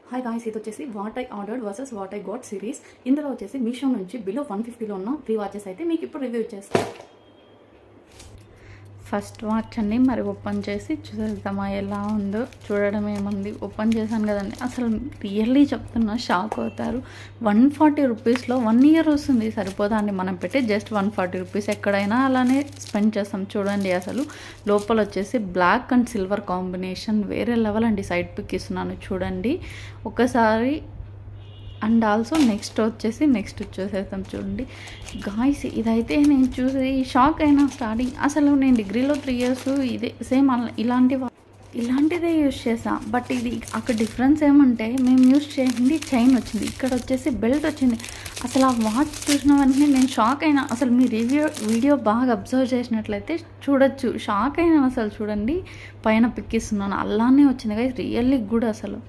Hi guys, ఇది వచ్చేసి what I ordered versus what I got series. ఇందులో వచ్చేసి మీషో నుంచి బిలో 150లో ఉన్న ఫ్రీ వాచెస్ అయితే మీకు ఇప్పుడు రివ్యూ చేస్తాను. ఫస్ట్ వాచ్ అండి, మరి ఓపెన్ చేసి చూసేద్దామా ఎలా ఉందో. చూడడం ఏముంది, ఓపెన్ చేశాను కదండి. అసలు రియల్లీ చెప్తున్నా, షాక్ అవుతారు. 140 రూపీస్లో 1 ఇయర్ వస్తుంది. సరిపోదా అండి? మనం పెట్టి జస్ట్ 140 రూపీస్ ఎక్కడైనా అలానే స్పెండ్ చేస్తాం. చూడండి, అసలు లోపల వచ్చేసి బ్లాక్ అండ్ సిల్వర్ కాంబినేషన్ వేరే లెవెల్ అండి. సైడ్ పిక్ ఇస్తున్నాను చూడండి ఒకసారి. అండ్ ఆల్సో నెక్స్ట్ వచ్చేసేద్దాం చూడండి గాయ్స్. ఇదైతే నేను చూసి షాక్ అయినా. స్టార్టింగ్ అసలు నేను డిగ్రీలో 3 ఇయర్స్ ఇదే సేమ్ ఇలాంటిదే యూజ్ చేసా. బట్ ఇది అక్కడ డిఫరెన్స్ ఏమంటే, మేము యూజ్ చేసింది చైన్ వచ్చింది, ఇక్కడ వచ్చేసి బెల్ట్ వచ్చింది. అసలు ఆ వాచ్ చూసిన వెంటనే నేను షాక్ అయినా. అసలు మీ వీడియో బాగా అబ్జర్వ్ చేసినట్లయితే చూడొచ్చు. షాక్ అయినా అసలు. చూడండి, పైన పిక్ ఇస్తున్నాను, అలానే వచ్చింది గాయ్స్. రియల్లీ గుడ్ అసలు.